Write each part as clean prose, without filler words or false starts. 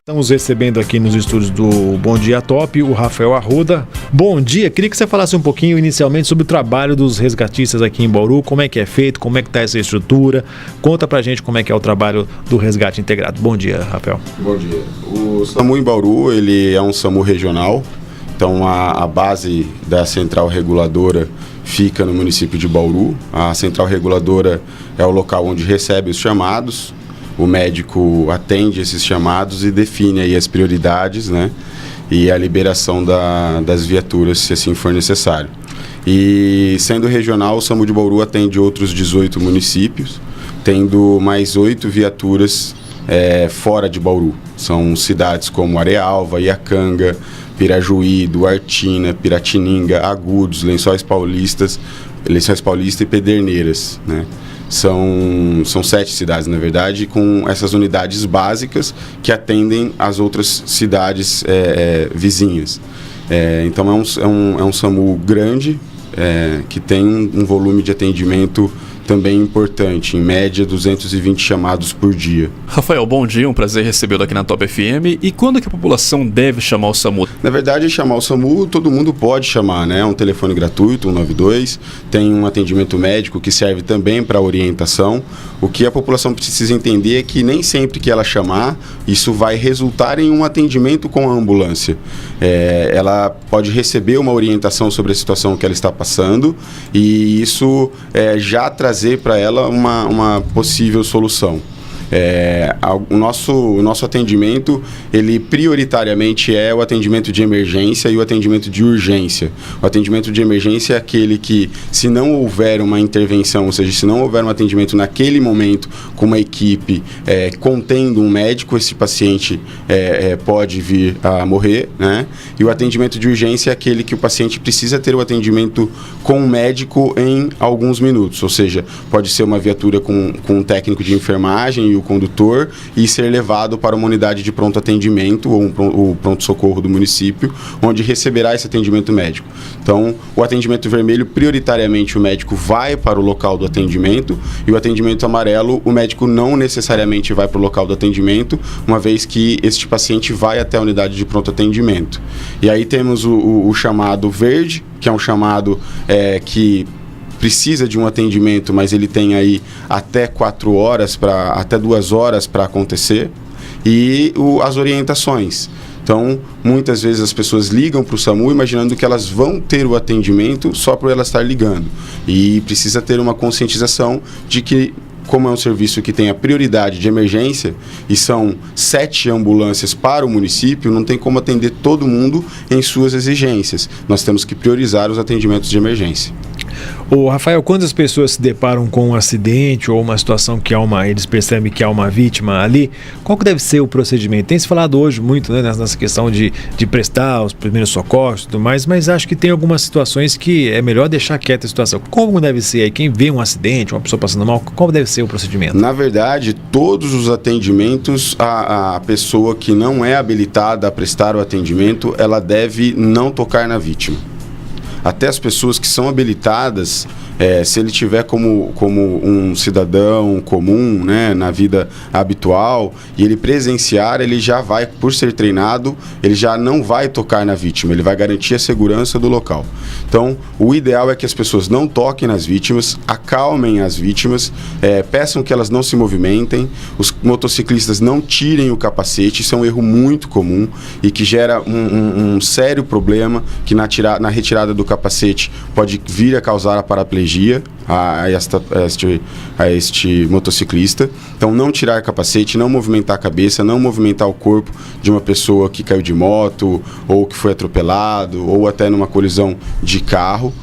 Estamos recebendo aqui nos estúdios do Bom Dia Top o Rafael Arruda. Bom dia, queria que você falasse um pouquinho inicialmente sobre o trabalho dos resgatistas aqui em Bauru, como é que é feito, como é que está essa estrutura. Conta pra gente como é que é o trabalho do resgate integrado. Bom dia, Rafael. Bom dia. O SAMU em Bauru, ele é um SAMU regional, então a base da central reguladora fica no município de Bauru. A central reguladora é o local onde recebe os chamados. O médico atende esses chamados e define aí as prioridades, né? E a liberação das viaturas, se assim for necessário. E sendo regional, o SAMU de Bauru atende outros 18 municípios, tendo mais 8 viaturas fora de Bauru. São cidades como Arealva, Iacanga, Pirajuí, Duartina, Piratininga, Agudos, Lençóis Paulista e Pederneiras, né? São 7 cidades, na verdade, com essas unidades básicas que atendem as outras cidades vizinhas. Então é um SAMU grande, que tem um volume de atendimento também importante, em média 220 chamados por dia. Rafael, bom dia, um prazer recebê-lo aqui na Top FM. E quando que a população deve chamar o SAMU? Na verdade, chamar o SAMU, todo mundo pode chamar, né? É um telefone gratuito, 192, tem um atendimento médico que serve também para orientação. O que a população precisa entender é que nem sempre que ela chamar, isso vai resultar em um atendimento com a ambulância. Ela pode receber uma orientação sobre a situação que ela está passando e isso já trazer para ela uma possível solução. O nosso atendimento, ele prioritariamente é o atendimento de emergência e o atendimento de urgência. O atendimento de emergência é aquele que, se não houver uma intervenção, ou seja, se não houver um atendimento naquele momento com uma equipe contendo um médico, esse paciente pode vir a morrer, né? E o atendimento de urgência é aquele que o paciente precisa ter o atendimento com um médico em alguns minutos, ou seja, pode ser uma viatura com um técnico de enfermagem e o condutor e ser levado para uma unidade de pronto atendimento ou o pronto-socorro do município, onde receberá esse atendimento médico. Então, o atendimento vermelho, prioritariamente o médico vai para o local do atendimento, e o atendimento amarelo, o médico não necessariamente vai para o local do atendimento, uma vez que este paciente vai até a unidade de pronto atendimento. E aí temos o chamado verde, que é um chamado que precisa de um atendimento, mas ele tem aí até 4 horas, até 2 horas para acontecer, e as orientações. Então, muitas vezes as pessoas ligam para o SAMU imaginando que elas vão ter o atendimento só por elas estar ligando. E precisa ter uma conscientização de que, como é um serviço que tem a prioridade de emergência e são 7 ambulâncias para o município, não tem como atender todo mundo em suas exigências. Nós temos que priorizar os atendimentos de emergência. Ô Rafael, quando as pessoas se deparam com um acidente ou uma situação que eles percebem que há uma vítima ali, qual que deve ser o procedimento? Tem se falado hoje muito, né, nessa questão de prestar os primeiros socorros e tudo mais, mas acho que tem algumas situações que é melhor deixar quieta a situação. Como deve ser aí? Quem vê um acidente, uma pessoa passando mal, como deve ser o procedimento? Na verdade, todos os atendimentos, a pessoa que não é habilitada a prestar o atendimento, ela deve não tocar na vítima. Até as pessoas que são habilitadas, se ele tiver como um cidadão comum, né, na vida habitual, e ele presenciar, ele já vai, por ser treinado, ele já não vai tocar na vítima, ele vai garantir a segurança do local. Então, o ideal é que as pessoas não toquem nas vítimas, acalmem as vítimas, peçam que elas não se movimentem, os motociclistas não tirem o capacete, isso é um erro muito comum e que gera um sério problema, que na retirada do capacete pode vir a causar a paraplegia a este motociclista. Então, não tirar capacete, não movimentar a cabeça, não movimentar o corpo de uma pessoa que caiu de moto ou que foi atropelado ou até numa colisão de carro.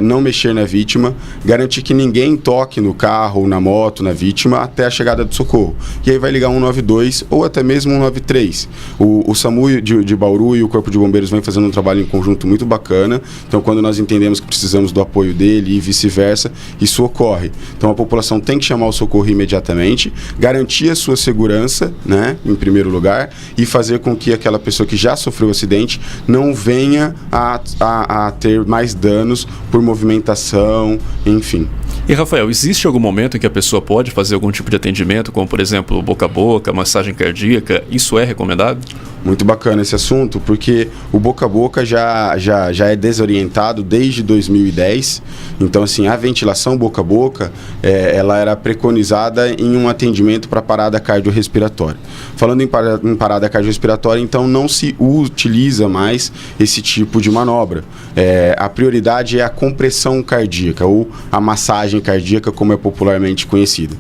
Não mexer na vítima, garantir que ninguém toque no carro ou na moto, na vítima, até a chegada do socorro. E aí vai ligar 192 ou até mesmo 193. O SAMU de Bauru e o Corpo de Bombeiros vem fazendo um trabalho em conjunto muito bacana. Então, quando nós entendemos que precisamos do apoio dele e vice-versa, isso ocorre. Então a população tem que chamar o socorro imediatamente, garantir a sua segurança, né, em primeiro lugar, e fazer com que aquela pessoa que já sofreu o acidente não venha a ter mais danos por movimentação, enfim. E Rafael, existe algum momento em que a pessoa pode fazer algum tipo de atendimento, como por exemplo boca a boca, massagem cardíaca? Isso é recomendado? Muito bacana esse assunto, porque o boca a boca já é desorientado desde 2010. Então, assim, a ventilação boca a boca, ela era preconizada em um atendimento para parada cardiorrespiratória. Falando em parada cardiorrespiratória, então não se utiliza mais esse tipo de manobra. A prioridade é a compressão cardíaca ou a massagem cardíaca, como é popularmente conhecida.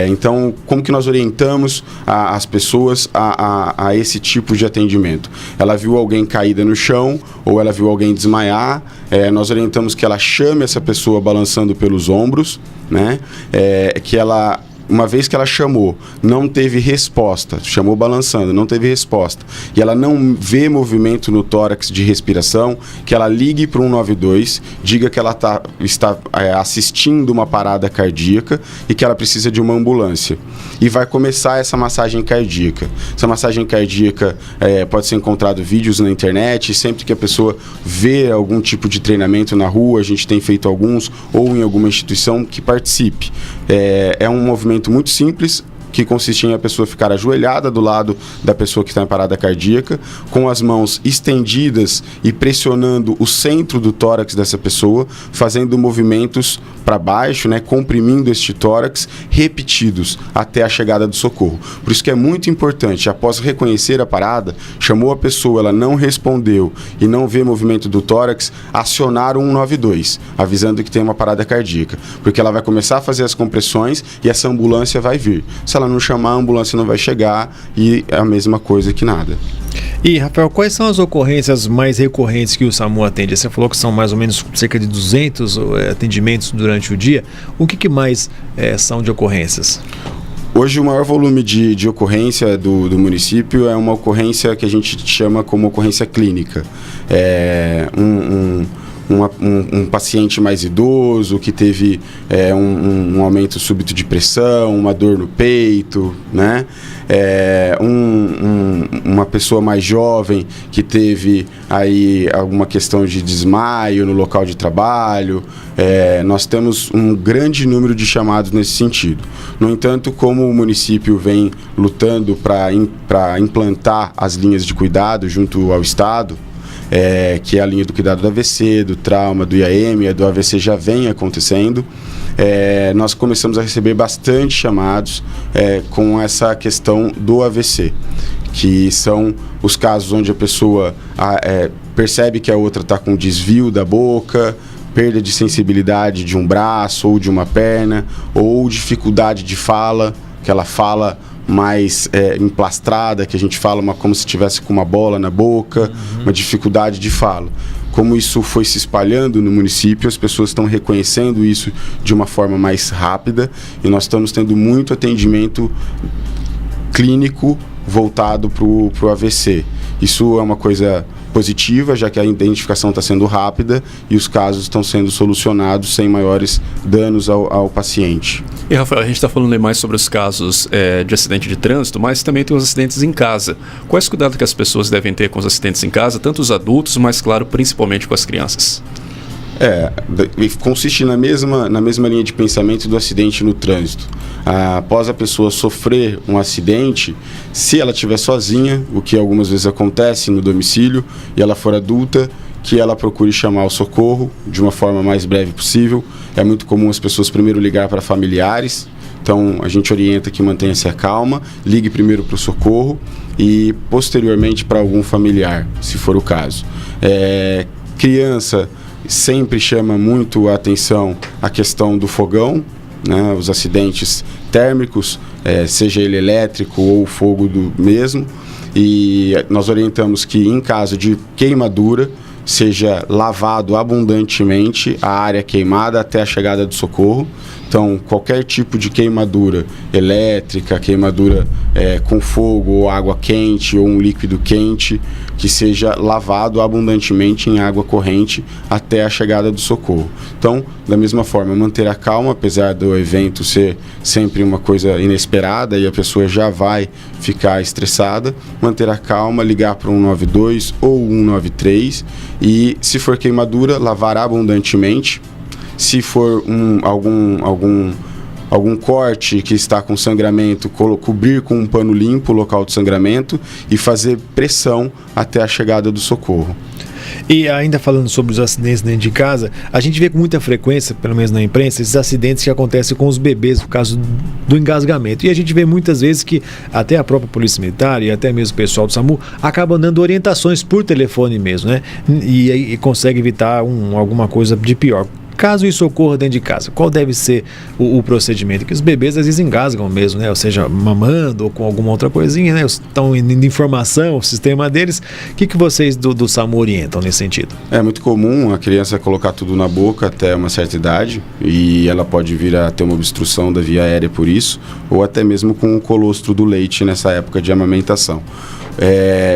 Então, como que nós orientamos as pessoas a esse tipo de atendimento? Ela viu alguém caída no chão ou ela viu alguém desmaiar, nós orientamos que ela chame essa pessoa balançando pelos ombros, né? Que ela, uma vez que ela chamou, não teve resposta, chamou balançando, não teve resposta, e ela não vê movimento no tórax de respiração, que ela ligue para o 192, diga que ela está assistindo uma parada cardíaca e que ela precisa de uma ambulância. E vai começar essa massagem cardíaca. Essa massagem cardíaca pode ser encontrado vídeos na internet, sempre que a pessoa vê algum tipo de treinamento na rua, a gente tem feito alguns, ou em alguma instituição que participe. É um movimento muito simples, que consiste em a pessoa ficar ajoelhada do lado da pessoa que está em parada cardíaca, com as mãos estendidas e pressionando o centro do tórax dessa pessoa, fazendo movimentos para baixo, né, comprimindo este tórax, repetidos até a chegada do socorro. Por isso que é muito importante, após reconhecer a parada, chamou a pessoa, ela não respondeu e não vê movimento do tórax, acionar o 192, avisando que tem uma parada cardíaca, porque ela vai começar a fazer as compressões e essa ambulância vai vir. Se ela não chamar, a ambulância não vai chegar e é a mesma coisa que nada. E, Rafael, quais são as ocorrências mais recorrentes que o SAMU atende? Você falou que são mais ou menos cerca de 200 atendimentos durante o dia. O que mais são de ocorrências? Hoje o maior volume de ocorrência do município é uma ocorrência que a gente chama como ocorrência clínica. Um paciente mais idoso que teve um aumento súbito de pressão, uma dor no peito, né? Uma pessoa mais jovem que teve aí alguma questão de desmaio no local de trabalho. Nós temos um grande número de chamados nesse sentido. No entanto, como o município vem lutando para implantar as linhas de cuidado junto ao Estado, que é a linha do cuidado do AVC, do trauma, do IAM, do AVC já vem acontecendo, nós começamos a receber bastante chamados com essa questão do AVC, que são os casos onde a pessoa percebe que a outra está com desvio da boca, perda de sensibilidade de um braço ou de uma perna, ou dificuldade de fala, que ela fala mais emplastrada, que a gente fala como se estivesse com uma bola na boca, uma dificuldade de fala. Como isso foi se espalhando no município, as pessoas estão reconhecendo isso de uma forma mais rápida e nós estamos tendo muito atendimento clínico voltado para o AVC. Isso é uma coisa positiva, já que a identificação está sendo rápida e os casos estão sendo solucionados sem maiores danos ao paciente. E, Rafael, a gente está falando mais sobre os casos de acidente de trânsito, mas também tem os acidentes em casa. Quais cuidados que as pessoas devem ter com os acidentes em casa, tanto os adultos, mas, claro, principalmente com as crianças? Consiste na mesma linha de pensamento do acidente no trânsito. Após a pessoa sofrer um acidente, se ela estiver sozinha, o que algumas vezes acontece no domicílio, e ela for adulta, que ela procure chamar o socorro de uma forma mais breve possível. É muito comum as pessoas primeiro ligar para familiares, então a gente orienta que mantenha-se a calma, ligue primeiro para o socorro e posteriormente para algum familiar, se for o caso. Criança sempre chama muito a atenção a questão do fogão, né, os acidentes térmicos, seja ele elétrico ou fogo do mesmo, e nós orientamos que em caso de queimadura seja lavado abundantemente a área queimada até a chegada do socorro. Então, qualquer tipo de queimadura elétrica, queimadura com fogo ou água quente ou um líquido quente, que seja lavado abundantemente em água corrente até a chegada do socorro. Então, da mesma forma, manter a calma, apesar do evento ser sempre uma coisa inesperada e a pessoa já vai ficar estressada, manter a calma, ligar para 192 ou 193 e, se for queimadura, lavar abundantemente. Se for algum corte que está com sangramento, cobrir com um pano limpo o local de sangramento e fazer pressão até a chegada do socorro. E ainda falando sobre os acidentes dentro de casa, a gente vê com muita frequência, pelo menos na imprensa, esses acidentes que acontecem com os bebês, no caso do engasgamento. E a gente vê muitas vezes que até a própria Polícia Militar e até mesmo o pessoal do SAMU acabam dando orientações por telefone mesmo, né? E consegue evitar alguma coisa de pior. Caso isso ocorra dentro de casa, qual deve ser o procedimento? Que os bebês às vezes engasgam mesmo, né? Ou seja, mamando ou com alguma outra coisinha, né? Estão indo informação, o sistema deles. O que vocês do SAMU orientam nesse sentido? É muito comum a criança colocar tudo na boca até uma certa idade e ela pode vir a ter uma obstrução da via aérea por isso, ou até mesmo com o colostro do leite nessa época de amamentação.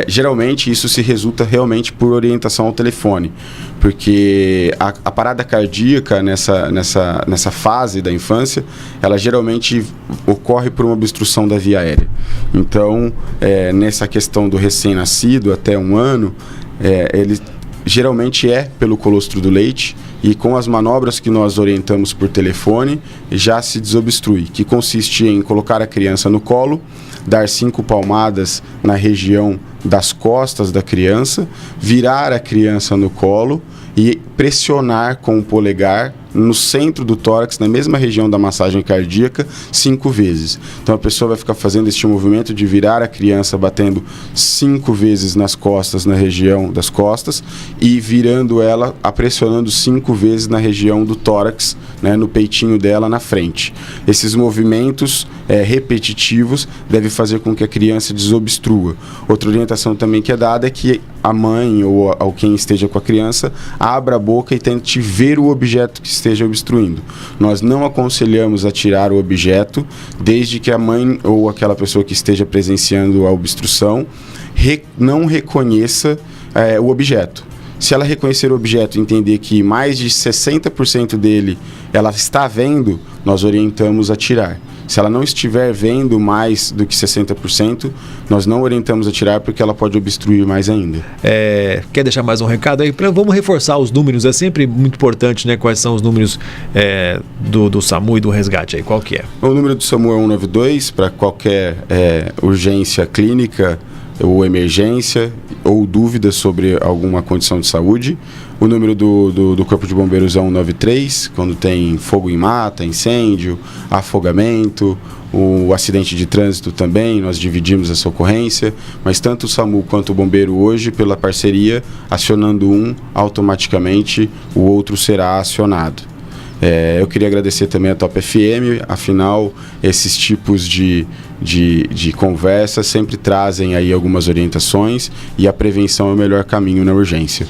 Geralmente isso se resulta realmente por orientação ao telefone, porque a parada cardíaca nessa fase da infância, ela geralmente ocorre por uma obstrução da via aérea. Então, nessa questão do recém-nascido até 1 ano, ele geralmente é pelo colostro do leite, e com as manobras que nós orientamos por telefone, já se desobstrui, que consiste em colocar a criança no colo, dar 5 palmadas na região das costas da criança, virar a criança no colo e pressionar com o polegar no centro do tórax, na mesma região da massagem cardíaca, 5 vezes. Então a pessoa vai ficar fazendo este movimento de virar a criança, batendo 5 vezes nas costas, na região das costas, e virando ela, pressionando 5 vezes na região do tórax, né, no peitinho dela, na frente. Esses movimentos repetitivos devem fazer com que a criança desobstrua. Outra orientação também que é dada é que a mãe ou quem esteja com a criança abra a boca e tente ver o objeto que esteja obstruindo. Nós não aconselhamos a tirar o objeto desde que a mãe ou aquela pessoa que esteja presenciando a obstrução não reconheça o objeto. Se ela reconhecer o objeto e entender que mais de 60% dele ela está vendo, nós orientamos a tirar. Se ela não estiver vendo mais do que 60%, nós não orientamos a tirar porque ela pode obstruir mais ainda. Quer deixar mais um recado aí? Vamos reforçar os números, é sempre muito importante, né? Quais são os números do SAMU e do resgate aí, qual que é? O número do SAMU é 192 para qualquer urgência clínica ou emergência ou dúvida sobre alguma condição de saúde. O número do Corpo de Bombeiros é 193, quando tem fogo em mata, incêndio, afogamento, o acidente de trânsito também, nós dividimos essa ocorrência, mas tanto o SAMU quanto o bombeiro hoje, pela parceria, acionando um, automaticamente o outro será acionado. Eu queria agradecer também a Top FM, afinal, esses tipos de conversa sempre trazem aí algumas orientações e a prevenção é o melhor caminho na urgência.